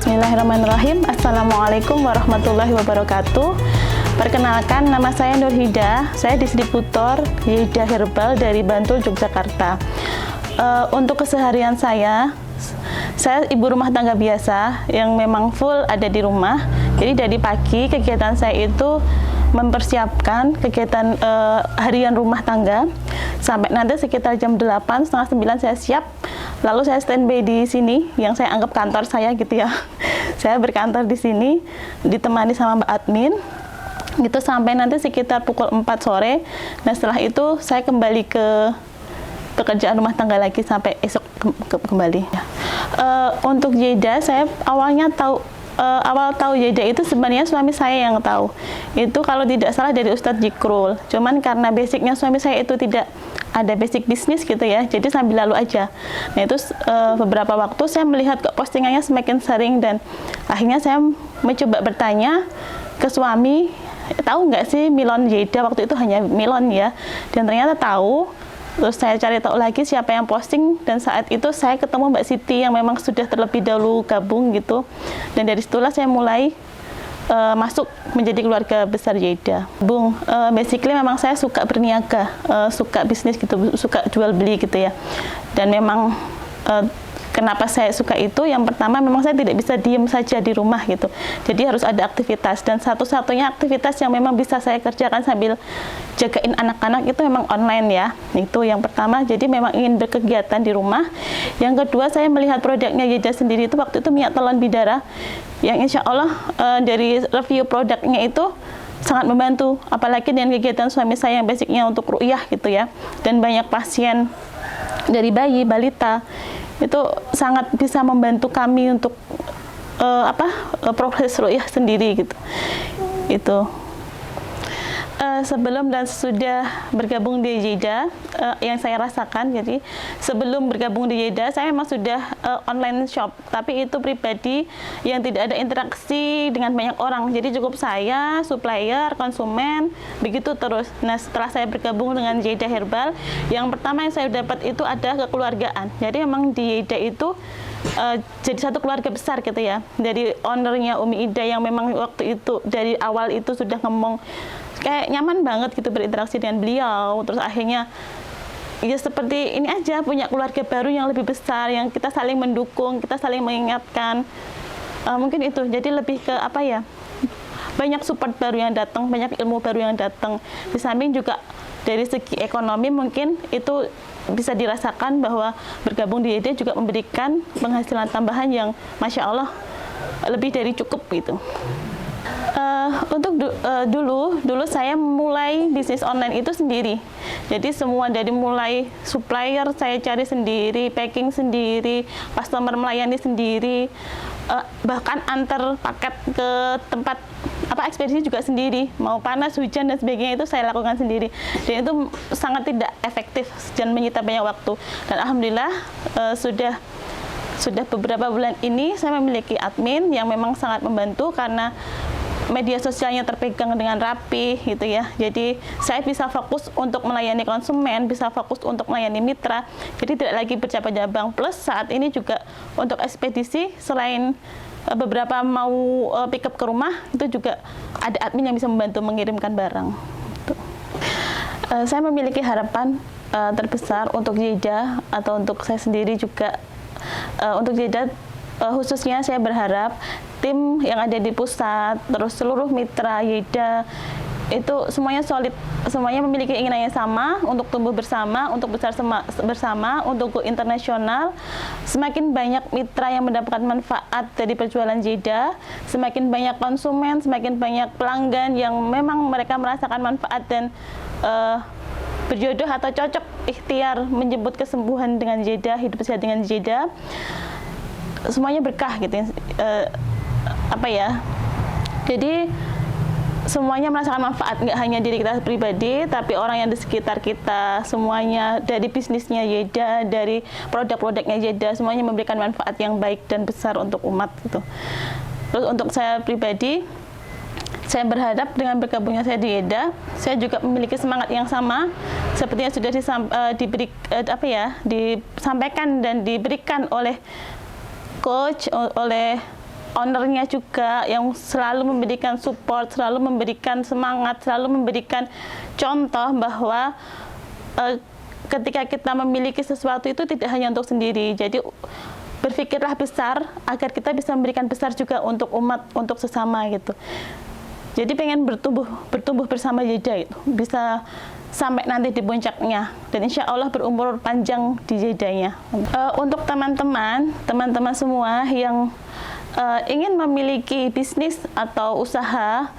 Bismillahirrahmanirrahim. Assalamualaikum warahmatullahi wabarakatuh. Perkenalkan, nama saya Nurhida. Saya distributor Yeda Herbal dari Bantul, Yogyakarta. Untuk keseharian saya ibu rumah tangga biasa yang memang full ada di rumah. Jadi dari pagi kegiatan saya itu mempersiapkan kegiatan harian rumah tangga sampai nanti sekitar jam 8, setengah 9 saya siap. Lalu saya standby di sini, yang saya anggap kantor saya gitu ya. Saya berkantor di sini, ditemani sama Mbak Admin, gitu sampai nanti sekitar pukul 4 sore. Nah setelah itu saya kembali ke pekerjaan rumah tangga lagi sampai esok kembali. Untuk Yeda, saya awalnya awal tahu Yeda itu sebenarnya suami saya yang tahu. Itu kalau tidak salah dari Ustadz Jikrul. Cuman karena basicnya suami saya itu tidak ada basic bisnis gitu ya, jadi sambil lalu aja. Nah itu beberapa waktu saya melihat kok postingannya semakin sering dan akhirnya saya mencoba bertanya ke suami, tahu nggak sih Milon Yeda, waktu itu hanya Milon ya, dan ternyata tahu. Terus saya cari tahu lagi siapa yang posting, dan saat itu saya ketemu Mbak Siti yang memang sudah terlebih dahulu gabung gitu, dan dari situlah saya mulai masuk menjadi keluarga besar Yeda. Bung, basically memang saya suka berniaga, suka bisnis gitu, suka jual beli gitu ya. Dan memang kenapa saya suka itu, yang pertama memang saya tidak bisa diem saja di rumah gitu. Jadi harus ada aktivitas, dan satu-satunya aktivitas yang memang bisa saya kerjakan sambil jagain anak-anak itu memang online ya. Itu yang pertama, jadi memang ingin berkegiatan di rumah. Yang kedua, saya melihat produknya Yeda sendiri itu waktu itu minyak telon bidara, yang insya Allah dari review produknya itu sangat membantu, apalagi dengan kegiatan suami saya yang basicnya untuk ru'yah gitu ya, dan banyak pasien dari bayi, balita, itu sangat bisa membantu kami untuk proses ru'yah sendiri gitu. Itu sebelum dan sudah bergabung di Yeda, yang saya rasakan, jadi sebelum bergabung di Yeda saya memang sudah online shop, tapi itu pribadi yang tidak ada interaksi dengan banyak orang, jadi cukup saya, supplier, konsumen, begitu terus. Nah setelah saya bergabung dengan Yeda Herbal, yang pertama yang saya dapat itu ada kekeluargaan. Jadi memang di Yeda itu jadi satu keluarga besar gitu ya, dari ownernya Umi Ida yang memang waktu itu dari awal itu sudah ngomong kayak nyaman banget gitu berinteraksi dengan beliau. Terus akhirnya ya seperti ini aja, punya keluarga baru yang lebih besar, yang kita saling mendukung, kita saling mengingatkan, mungkin itu. Jadi lebih ke apa ya, banyak support baru yang datang, banyak ilmu baru yang datang. Di samping juga dari segi ekonomi mungkin itu bisa dirasakan bahwa bergabung di Yeda juga memberikan penghasilan tambahan yang Masya Allah lebih dari cukup gitu. Untuk dulu saya mulai bisnis online itu sendiri. Jadi semua dari mulai supplier saya cari sendiri, packing sendiri, customer melayani sendiri, bahkan antar paket ke tempat ekspedisi juga sendiri. Mau panas, hujan dan sebagainya itu saya lakukan sendiri. Dan itu sangat tidak efektif dan menyita banyak waktu. Dan alhamdulillah sudah beberapa bulan ini saya memiliki admin yang memang sangat membantu karena media sosialnya terpegang dengan rapi gitu ya. Jadi saya bisa fokus untuk melayani konsumen, bisa fokus untuk melayani mitra. Jadi tidak lagi bercabang-cabang. Plus saat ini juga untuk ekspedisi selain beberapa mau pick up ke rumah, itu juga ada admin yang bisa membantu mengirimkan barang. Gitu. Saya memiliki harapan terbesar untuk Yeda atau untuk saya sendiri juga. Untuk Yeda khususnya saya berharap tim yang ada di pusat, terus seluruh mitra Yeda itu semuanya solid, semuanya memiliki keinginan yang sama untuk tumbuh bersama, untuk besar bersama, untuk go internasional. Semakin banyak mitra yang mendapatkan manfaat dari perjualan Yeda, semakin banyak konsumen, semakin banyak pelanggan yang memang mereka merasakan manfaat dan berjodoh atau cocok ikhtiar menjemput kesembuhan dengan Yeda, hidup sehat dengan Yeda. Semuanya berkah gitu jadi semuanya merasakan manfaat, nggak hanya diri kita pribadi tapi orang yang di sekitar kita semuanya, dari bisnisnya Yeda, dari produk-produknya Yeda, semuanya memberikan manfaat yang baik dan besar untuk umat gitu. Terus untuk saya pribadi, saya berharap dengan bergabungnya saya di Yeda, saya juga memiliki semangat yang sama seperti yang sudah disampaikan dan diberikan oleh coach, oleh ownernya juga yang selalu memberikan support, selalu memberikan semangat, selalu memberikan contoh bahwa ketika kita memiliki sesuatu itu tidak hanya untuk sendiri. Jadi berpikirlah besar agar kita bisa memberikan besar juga untuk umat, untuk sesama gitu. Jadi pengen bertumbuh bersama Yeda itu, bisa sampai nanti di puncaknya dan insya Allah berumur panjang di Yedanya. Untuk teman-teman semua yang ingin memiliki bisnis atau usaha,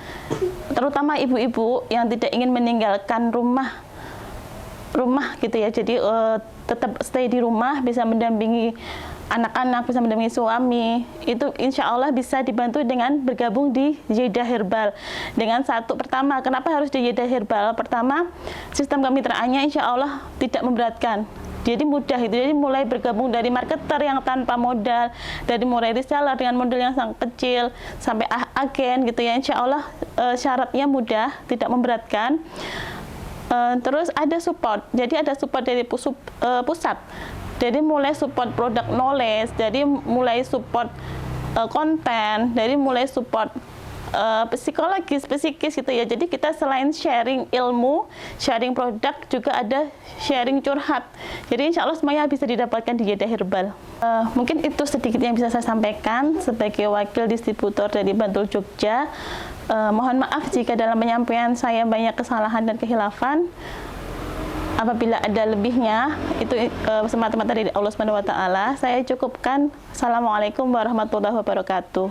terutama ibu-ibu yang tidak ingin meninggalkan rumah gitu ya, jadi tetap stay di rumah, bisa mendampingi anak-anak, bisa mendampingi suami, itu insya Allah bisa dibantu dengan bergabung di Yeda Herbal. Dengan pertama, kenapa harus di Yeda Herbal? Pertama, sistem kemitraannya insya Allah tidak memberatkan. Jadi mudah itu, jadi mulai bergabung dari marketer yang tanpa modal, dari mulai reseller dengan modal yang sangat kecil, sampai agen gitu ya, insya Allah syaratnya mudah, tidak memberatkan. Terus ada support, jadi ada support dari pusat. Jadi mulai support produk knowledge, jadi mulai support konten, dari mulai support psikologis, psikis gitu ya. Jadi kita selain sharing ilmu, sharing produk, juga ada sharing curhat. Jadi insya Allah semuanya bisa didapatkan di Yeda Herbal. Mungkin itu sedikit yang bisa saya sampaikan sebagai wakil distributor dari Bantul Jogja. Mohon maaf jika dalam penyampaian saya banyak kesalahan dan kehilafan. Apabila ada lebihnya, itu semata-mata dari Allah Subhanahu wa Ta'ala. Saya cukupkan. Assalamualaikum warahmatullahi wabarakatuh.